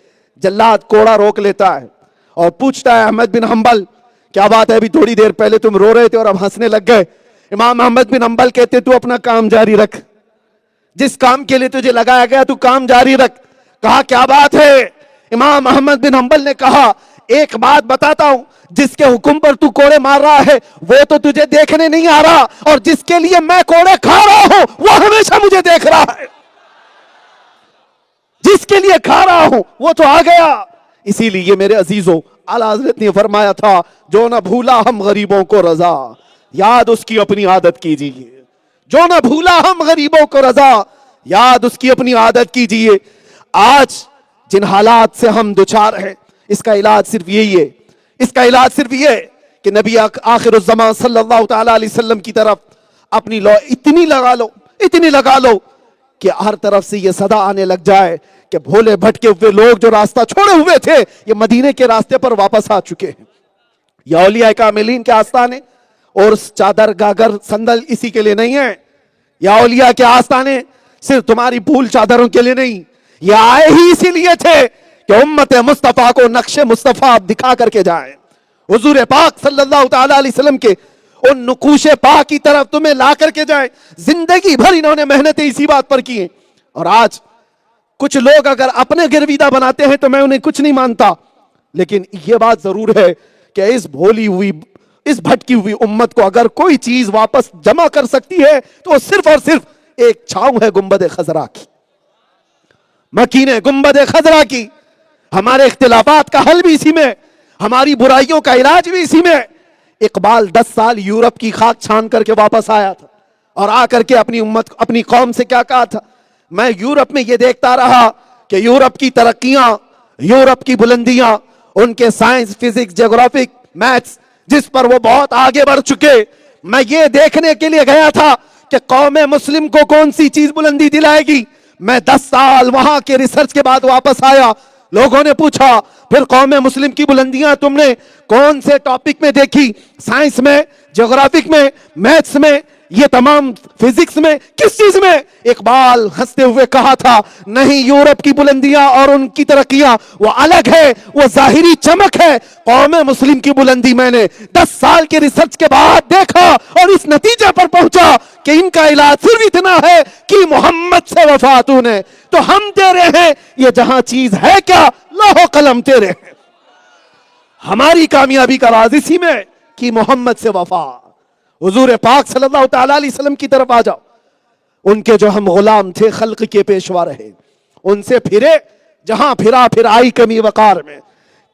جلاد کوڑا روک لیتا ہے اور پوچھتا ہے احمد بن حنبل کیا بات ہے, ابھی تھوڑی دیر پہلے تم رو رہے تھے اور اب ہنسنے لگ گئے. امام احمد بن حنبل کہتے تو اپنا کام جاری رکھ, جس کام کے لیے تجھے لگایا گیا تو کام جاری رکھ. کہا کیا بات ہے؟ امام احمد بن حنبل نے کہا ایک بات بتاتا ہوں, جس کے حکم پر تو کوڑے مار رہا ہے وہ تو تجھے دیکھنے نہیں آ رہا, اور جس کے لیے میں کوڑے کھا رہا ہوں وہ ہمیشہ مجھے دیکھ رہا ہے. جس کے لیے کھا رہا ہوں وہ تو آ گیا. اسی لیے میرے عزیزوں, اعلیٰ حضرت نے فرمایا تھا جو نہ بھولا ہم غریبوں کو رضا, یاد اس کی اپنی عادت کیجیے. جو نہ بھولا ہم غریبوں کو رضا, یاد اس کی اپنی عادت کیجیے. آج جن حالات سے ہم دوچار ہیں اس کا علاج صرف یہی ہے, اس کا علاج صرف یہ ہے کہ نبی آخر الزمان صلی اللہ تعالی علیہ وسلم کی طرف اپنی لو اتنی لگا لو کہ ہر طرف سے یہ صدا آنے لگ جائے کہ بھولے بھٹکے ہوئے لوگ جو راستہ چھوڑے ہوئے تھے یہ مدینے کے راستے پر واپس آ چکے ہیں. یا اولیاء کاملین کے آستانے اور چادر گاگر سندل اسی کے لیے نہیں ہے. یا اولیاء کے آستانے صرف تمہاری پھول چادروں کے لیے نہیں, یہ آئے ہی اسی لیے تھے کہ امت مصطفیٰ کو نقش مصطفیٰ دکھا کر کے جائیں, حضور پاک صلی اللہ تعالی علیہ وسلم کے ان نقوش پاک کی طرف تمہیں لا کر کے جائیں. زندگی بھر انہوں نے محنتیں اسی بات پر کی ہیں. اور آج کچھ لوگ اگر اپنے گرویدہ بناتے ہیں تو میں انہیں کچھ نہیں مانتا, لیکن یہ بات ضرور ہے کہ اس بھولی ہوئی اس بھٹکی ہوئی امت کو اگر کوئی چیز واپس جمع کر سکتی ہے تو صرف اور صرف ایک چھاؤں ہے گنبد خضرا کی, مکین گنبد خضرا کی. ہمارے اختلافات کا حل بھی اسی میں, ہماری برائیوں کا علاج بھی اسی میں. اقبال 10 سال یورپ کی خاک چھان کر کے واپس آیا تھا اور آ کر کے اپنی قوم سے کیا کہا تھا, میں یورپ میں یہ دیکھتا رہا کہ یورپ کی ترقیاں, یورپ کی بلندیاں, ان کے سائنس, فزکس, جغرافک, میتھس جس پر وہ بہت آگے بڑھ چکے, میں یہ دیکھنے کے لیے گیا تھا کہ قوم مسلم کو کون سی چیز بلندی دلائے گی. میں 10 سال وہاں کے ریسرچ کے بعد واپس آیا. لوگوں نے پوچھا پھر قوم مسلم کی بلندیاں تم نے کون سے ٹاپک میں دیکھی, سائنس میں, جغرافک میں, میتھس میں, یہ تمام فزکس میں, کس چیز میں؟ اقبال ہنستے ہوئے کہا تھا نہیں, یورپ کی بلندیاں اور ان کی ترقیاں وہ الگ ہے, وہ ظاہری چمک ہے. قوم مسلم کی بلندی میں نے 10 سال کے ریسرچ کے بعد دیکھا اور اس نتیجے پر پہنچا کہ ان کا علاج صرف اتنا ہے کہ محمد سے وفاتوں نے تو ہم تیرے ہیں, یہ جہاں چیز ہے کیا, لوح و قلم تیرے ہیں. ہماری کامیابی کا راز اسی میں کہ محمد سے وفا. حضور پاک صلی اللہ تعالی علیہ وسلم کی طرف آ جاؤ, ان کے جو ہم غلام تھے خلق کے پیشوا رہے, ان سے پھرے جہاں پھرا پھر آئی کمی وقار میں,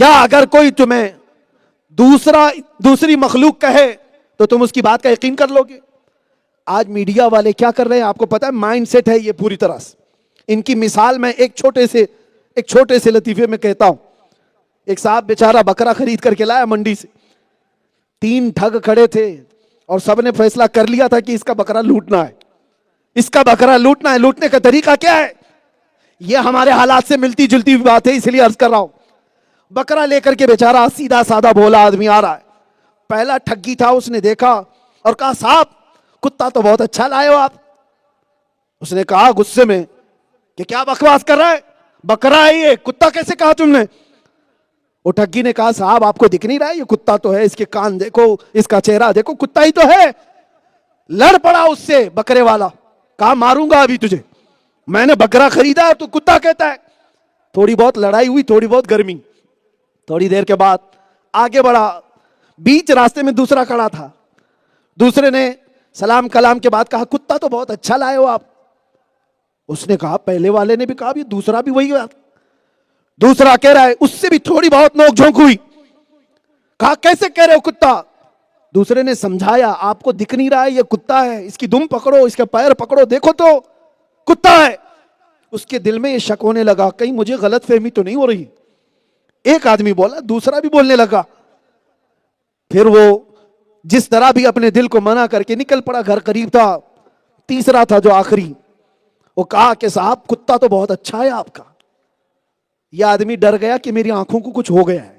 کیا اگر کوئی تمہیں دوسری مخلوق کہے تو تم اس کی بات کا یقین کر لو گے؟ آج میڈیا والے کیا کر رہے ہیں آپ کو پتا ہے؟ مائنڈ سیٹ ہے یہ پوری طرح سے. ان کی مثال میں ایک چھوٹے سے لطیفے میں کہتا ہوں. ایک صاحب بیچارہ بکرا خرید کر کے لایا منڈی سے. 3 ٹھگ کھڑے تھے اور سب نے فیصلہ کر لیا تھا کہ اس کا بکرا لوٹنا ہے. اس کا بکرا لوٹنا ہے. لوٹنے کا طریقہ کیا ہے؟ یہ ہمارے حالات سے ملتی جلتی بات ہے، اس لیے عرض کر رہا ہوں. بکرا لے کر کے بیچارہ سیدھا سادہ بھولا آدمی آ رہا ہے. پہلا ٹھگی تھا، اس نے دیکھا اور کہا صاحب کتا تو بہت اچھا لائے ہو آپ. اس نے کہا غصے میں کہ کیا بکواس کر رہا ہے، بکرا ہے یہ، کتا کیسے کہا تم نے؟ وہ ٹھگی نے کہا صاحب آپ کو دکھ نہیں رہا ہے یہ کتا تو ہے، اس کے کان دیکھو، اس کا چہرہ دیکھو، کتا ہی تو ہے. لڑ پڑا اس سے بکرے والا، کہا ماروں گا ابھی تجھے، میں نے بکرا خریدا تو کتا کہتا ہے. تھوڑی بہت لڑائی ہوئی، تھوڑی بہت گرمی. تھوڑی دیر کے بعد آگے بڑھا. بیچ راستے میں دوسرا کھڑا تھا. دوسرے نے سلام کلام کے بعد کہا کتا تو بہت اچھا لائے ہو آپ. اس نے کہا پہلے والے نے بھی کہا بھی دوسرا بھی وہی بات. دوسرا کہہ رہا ہے، اس سے بھی تھوڑی بہت نوک جھونک ہوئی. کہا کیسے کہہ رہے ہو کتا؟ دوسرے نے سمجھایا آپ کو دکھ نہیں رہا ہے یہ کتا ہے، اس کی دم پکڑو، اس کے پیر پکڑو، دیکھو تو کتا ہے. اس کے دل میں یہ شک ہونے لگا کہیں مجھے غلط فہمی تو نہیں ہو رہی. ایک آدمی بولا، دوسرا بھی بولنے لگا. پھر وہ جس طرح بھی اپنے دل کو منع کر کے نکل پڑا. گھر قریب تھا. تیسرا تھا جو آخری، وہ کہا کہ صاحب کتا تو بہت اچھا ہے آپ کا. یہ آدمی ڈر گیا کہ میری آنکھوں کو کچھ ہو گیا ہے.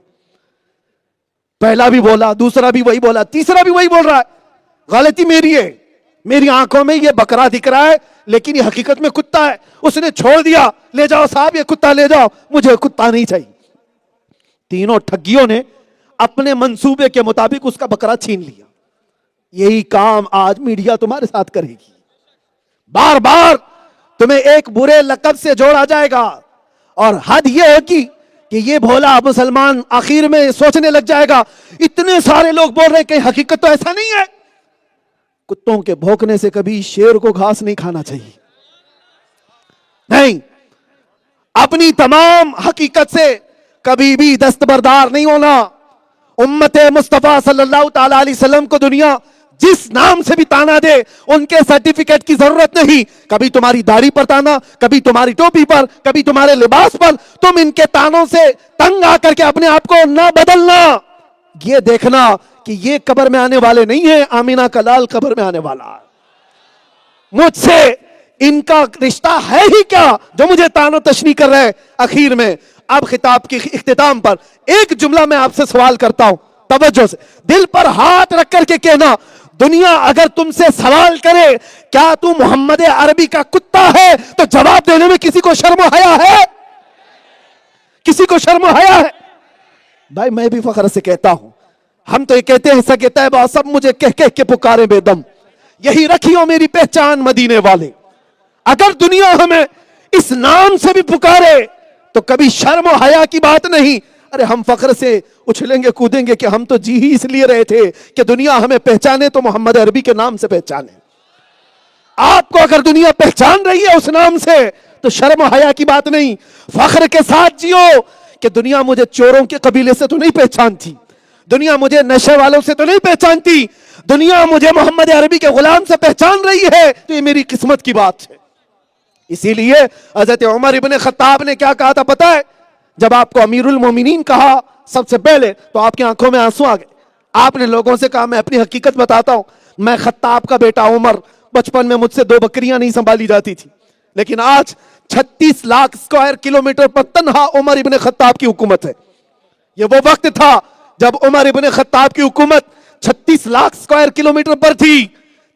پہلا بھی بولا، دوسرا بھی وہی بولا، تیسرا بھی وہی بول رہا ہے. غلطی میری ہے، میری آنکھوں میں یہ بکرا دکھ رہا ہے لیکن یہ حقیقت میں کتا ہے. اس نے چھوڑ دیا، لے جاؤ صاحب یہ کتا لے جاؤ، مجھے کتا نہیں چاہیے. تینوں ٹھگیوں نے اپنے منصوبے کے مطابق اس کا بکرا چھین لیا. یہی کام آج میڈیا تمہارے ساتھ کرے گی. بار بار تمہیں ایک برے لقب سے جوڑا جائے گا اور حد یہ ہوگی کہ یہ بھولا مسلمان آخر میں سوچنے لگ جائے گا اتنے سارے لوگ بول رہے ہیں کہ حقیقت تو ایسا نہیں ہے. کتوں کے بھونکنے سے کبھی شیر کو گھاس نہیں کھانا چاہیے. نہیں، اپنی تمام حقیقت سے کبھی بھی دستبردار نہیں ہونا. امت مصطفیٰ صلی اللہ تعالی علیہ وسلم کو دنیا جس نام سے بھی تانا دے ان کے سرٹیفکیٹ کی ضرورت نہیں. کبھی تمہاری داڑھی پر تانا، کبھی تمہاری ٹوپی پر، کبھی تمہارے لباس پر. تم ان کے تانوں سے تنگ آ کر کے اپنے آپ کو نہ بدلنا. یہ دیکھنا کہ یہ قبر میں آنے والے نہیں ہیں، آمینہ کا لال قبر میں آنے والا ہے. مجھ سے ان کا رشتہ ہے ہی کیا جو مجھے تانو تشنیع کر رہے. اخیر میں اب خطاب کی اختتام پر ایک جملہ میں آپ سے سوال کرتا ہوں، توجہ سے دل پر ہاتھ رکھ کر کے کہنا. دنیا اگر تم سے سوال کرے کیا تو محمد عربی کا کتا ہے تو جواب دینے میں کسی کو شرم و حیا ہے؟ کسی کو شرم و حیا ہے؟ بھائی میں بھی فخر سے کہتا ہوں، ہم تو یہ کہتے ہیں سگے طیبہ سب مجھے کہہ کہہ کے پکارے بے دم، یہی رکھیو میری پہچان مدینے والے. اگر دنیا ہمیں اس نام سے بھی پکارے تو کبھی شرم و حیا کی بات نہیں. ارے ہم فخر سے اچھلیں گے کودیں گے کہ ہم تو جی ہی اس لیے رہے تھے کہ دنیا ہمیں پہچانے تو محمد عربی کے نام سے پہچانے. آپ کو اگر دنیا پہچان رہی ہے اس نام سے تو شرم و حیا کی بات نہیں. فخر کے ساتھ جیو کہ دنیا مجھے چوروں کے قبیلے سے تو نہیں پہچانتی، دنیا مجھے نشے والوں سے تو نہیں پہچانتی، دنیا مجھے محمد عربی کے غلام سے پہچان رہی ہے تو یہ میری قسمت کی بات ہے. اسی لیے حضرت عمر ابن خطاب نے کیا کہا تھا پتہ ہے؟ جب آپ کو امیر المومنین کہا سب سے پہلے تو آپ کی آنکھوں میں آنسو آ گئے. آپ نے لوگوں سے کہا میں اپنی حقیقت بتاتا ہوں، میں خطاب کا بیٹا عمر، بچپن میں مجھ سے 2 بکریاں نہیں سنبھالی جاتی تھی، لیکن آج 36 لاکھ اسکوائر کلومیٹر پر تنہا عمر ابن خطاب کی حکومت ہے. یہ وہ وقت تھا جب عمر ابن خطاب کی حکومت 36 لاکھ اسکوائر کلومیٹر پر تھی.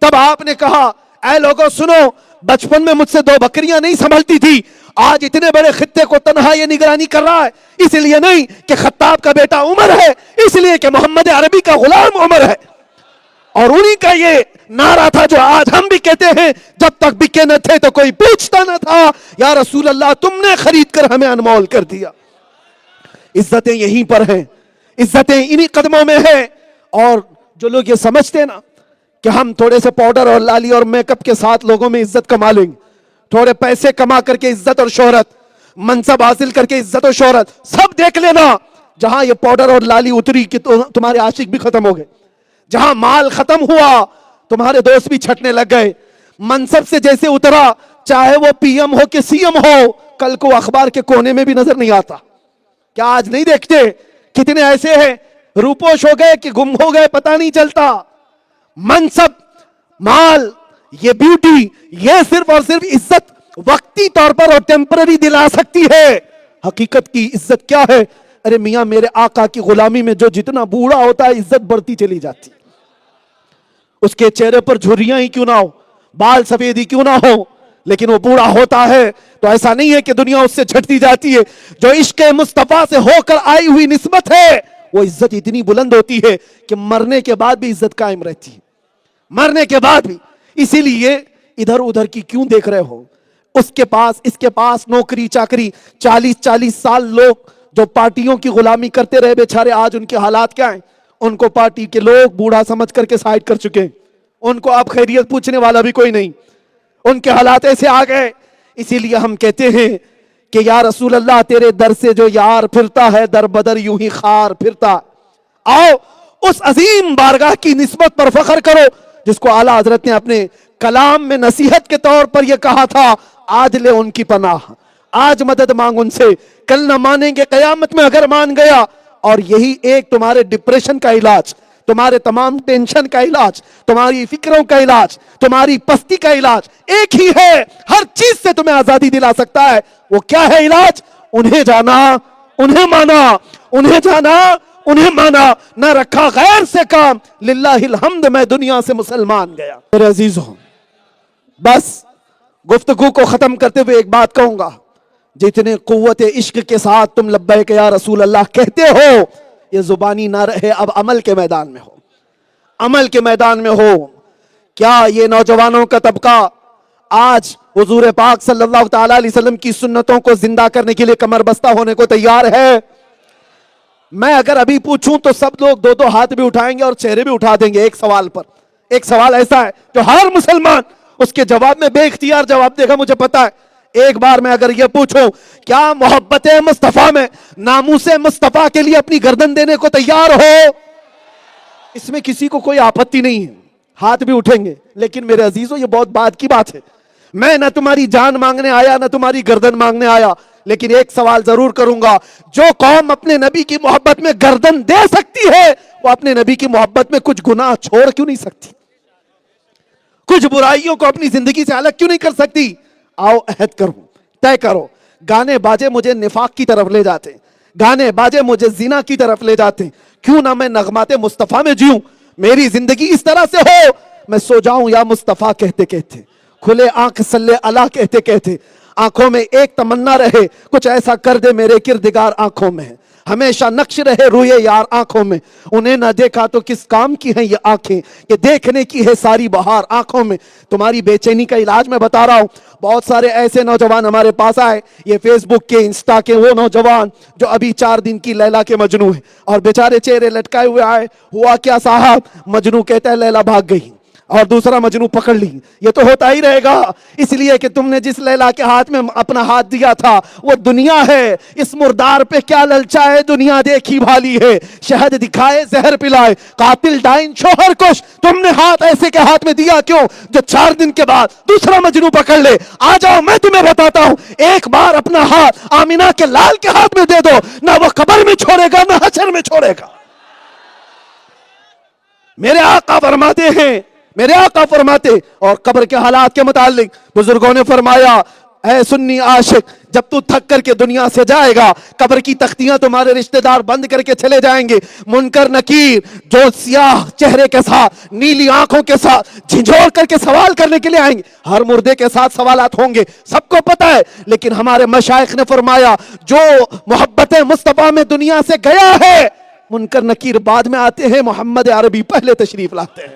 تب آپ نے کہا اے لوگوں سنو، بچپن میں مجھ سے 2 بکریاں نہیں سنبھلتی تھی، آج اتنے بڑے خطے کو تنہا یہ نگرانی کر رہا ہے. اس لیے نہیں کہ خطاب کا بیٹا عمر ہے، اس لیے کہ محمد عربی کا غلام عمر ہے. اور انہی کا یہ نعرہ تھا جو آج ہم بھی کہتے ہیں، جب تک بکے نہ تھے تو کوئی پوچھتا نہ تھا، یا رسول اللہ تم نے خرید کر ہمیں انمول کر دیا. عزتیں یہیں پر ہیں، عزتیں انہی قدموں میں ہیں. اور جو لوگ یہ سمجھتے ہیں نا کہ ہم تھوڑے سے پاؤڈر اور لالی اور میک اپ کے ساتھ لوگوں میں عزت کما لیں گے، تھوڑے پیسے کما کر کے عزت اور شہرت، منصب حاصل کر کے عزت و شہرت، سب دیکھ لینا جہاں یہ پاؤڈر اور لالی اتری کہ تمہارے عاشق بھی ختم ہو گئے، جہاں مال ختم ہوا تمہارے دوست بھی چھٹنے لگ گئے، منصب سے جیسے اترا چاہے وہ پی ایم ہو کہ سی ایم ہو کل کو اخبار کے کونے میں بھی نظر نہیں آتا۔ کیا آج نہیں دیکھتے کتنے ایسے ہیں روپوش ہو گئے کہ گم ہو گئے پتہ نہیں چلتا۔ منصب، مال، یہ بیوٹی، یہ صرف اور صرف عزت وقتی طور پر اور ٹیمپرری دلا سکتی ہے۔ حقیقت کی عزت کیا ہے؟ ارے میاں میرے آقا کی غلامی میں جو جتنا بوڑھا ہوتا ہے عزت بڑھتی چلی جاتی، اس کے چہرے پر جھریاں ہی کیوں نہ ہو، بال سفید ہی کیوں نہ ہو، لیکن وہ بوڑھا ہوتا ہے تو ایسا نہیں ہے کہ دنیا اس سے جھٹتی جاتی ہے۔ جو عشق مصطفیٰ سے ہو کر آئی ہوئی نسبت ہے وہ عزت اتنی بلند ہوتی ہے کہ مرنے کے بعد بھی عزت قائم رہتی ہے، مرنے کے بعد بھی۔ اسی لیے ادھر ادھر کی کیوں دیکھ رہے ہو؟ اس کے پاس نوکری چاکری، 40 سال لوگ جو پارٹیوں کی غلامی کرتے رہے بیچارے، آج ان کے حالات کیا ہیں؟ ان کو پارٹی کے لوگ بوڑھا سمجھ کر کے سائیڈ کر چکے ہیں، ان کو اب خیریت پوچھنے والا بھی کوئی نہیں، ان کے حالات ایسے آ گئے۔ اسی لیے ہم کہتے ہیں کہ یا رسول اللہ تیرے در سے جو یار پھرتا ہے در بدر یوں ہی خار پھرتا۔ آؤ اس عظیم بارگاہ کی نسبت پر فخر کرو جس کو اعلیٰ حضرت نے اپنے کلام میں نصیحت کے طور پر یہ کہا تھا، آج لے ان کی پناہ، آج مدد مانگ ان سے، کل نہ مانیں گے قیامت میں اگر مان گیا۔ اور یہی ایک تمہارے ڈپریشن کا علاج، تمہارے تمام ٹینشن کا علاج، تمہاری فکروں کا علاج، تمہاری پستی کا علاج ایک ہی ہے، ہر چیز سے تمہیں آزادی دلا سکتا ہے۔ وہ کیا ہے علاج؟ انہیں جانا، انہیں مانا، انہیں جانا، انہیں مانا، نہ رکھا غیر سے کام، للہ الحمد میں دنیا سے مسلمان گیا۔ میرے عزیزوں، بس گفتگو کو ختم کرتے ہوئے ایک بات کہوں گا، جتنے قوت عشق کے ساتھ تم لبیک یا رسول اللہ کہتے ہو، یہ زبانی نہ رہے، اب عمل کے میدان میں ہو، عمل کے میدان میں ہو۔ کیا یہ نوجوانوں کا طبقہ آج حضور پاک صلی اللہ تعالیٰ علیہ وسلم کی سنتوں کو زندہ کرنے کے لیے کمر بستہ ہونے کو تیار ہے؟ میں اگر ابھی پوچھوں تو سب لوگ دو دو ہاتھ بھی اٹھائیں گے اور چہرے بھی اٹھا دیں گے ایک سوال پر۔ ایک سوال ایسا ہے جو ہر مسلمان اس کے جواب میں بے اختیار جواب دے گا، مجھے پتا ہے۔ ایک بار میں اگر یہ پوچھوں کیا محبت مصطفیٰ میں ناموس مصطفیٰ کے لیے اپنی گردن دینے کو تیار ہو؟ اس میں کسی کو کوئی آپتی نہیں ہے، ہاتھ بھی اٹھیں گے۔ لیکن میرے عزیزوں یہ بہت بات کی بات ہے، میں نہ تمہاری جان مانگنے آیا نہ تمہاری گردن مانگنے آیا، لیکن ایک سوال ضرور کروں گا، جو قوم اپنے نبی کی محبت میں گردن دے سکتی ہے وہ اپنے نبی کی محبت میں کچھ گناہ چھوڑ کیوں نہیں سکتی؟ کچھ برائیوں کو اپنی زندگی سے الگ کیوں نہیں کر سکتی؟ آؤ عہد کرو، طے کرو۔ گانے باجے مجھے نفاق کی طرف لے جاتے ہیں، گانے باجے مجھے زنا کی طرف لے جاتے ہیں، کیوں نہ میں نغمات مصطفیٰ میں جیوں، میری زندگی اس طرح سے ہو میں سو جاؤں یا مصطفیٰ کہتے کہتے، کھلے آنکھ صلی اللہ کہتے کہتے، آنکھوں میں ایک تمنا رہے کچھ ایسا کر دے میرے کردگار آنکھوں میں، ہمیشہ نقش رہے روئے یار آنکھوں میں، انہیں نہ دیکھا تو کس کام کی ہیں یہ آنکھیں، کہ دیکھنے کی ہے ساری بہار آنکھوں میں۔ تمہاری بے چینی کا علاج میں بتا رہا ہوں، بہت سارے ایسے نوجوان ہمارے پاس آئے، یہ فیس بک کے انسٹا کے وہ نوجوان جو ابھی 4 دن کی لیلا کے مجنوں ہیں، اور بیچارے چہرے لٹکائے ہوئے آئے، ہوا کیا صاحب؟ مجنوں کہتا ہے لیلا بھاگ گئی اور دوسرا مجنوں پکڑ لی۔ یہ تو ہوتا ہی رہے گا، اس لیے کہ تم نے جس لیلا کے ہاتھ میں اپنا ہاتھ دیا تھا وہ دنیا ہے، اس مردار پہ کیا للچائے دنیا دیکھی بھالی ہے، شہد دکھائے زہر پلائے قاتل ڈائن شوہر کش، تم نے ہاتھ ایسے کے ہاتھ میں دیا کیوں جو 4 دن کے بعد دوسرا مجنوں پکڑ لے؟ آ جاؤ میں تمہیں بتاتا ہوں، ایک بار اپنا ہاتھ آمینہ کے لال کے ہاتھ میں دے دو، نہ وہ قبر میں چھوڑے گا نہ حشر میں چھوڑے گا۔ میرے آقا فرماتے ہیں، میرے آقا فرماتے، اور قبر کے حالات کے متعلق بزرگوں نے فرمایا، اے سنی عاشق جب تو تھک کر کے دنیا سے جائے گا، قبر کی تختیاں تمہارے رشتہ دار بند کر کے چلے جائیں گے، منکر نکیر جو سیاہ چہرے کے ساتھ نیلی آنکھوں کے ساتھ جھنجھوڑ کر کے سوال کرنے کے لیے آئیں گے۔ ہر مردے کے ساتھ سوالات ہوں گے، سب کو پتہ ہے، لیکن ہمارے مشائخ نے فرمایا جو محبت مصطفیٰ میں دنیا سے گیا ہے، منکر نکیر بعد میں آتے ہیں، محمد عربی پہلے تشریف لاتے ہیں۔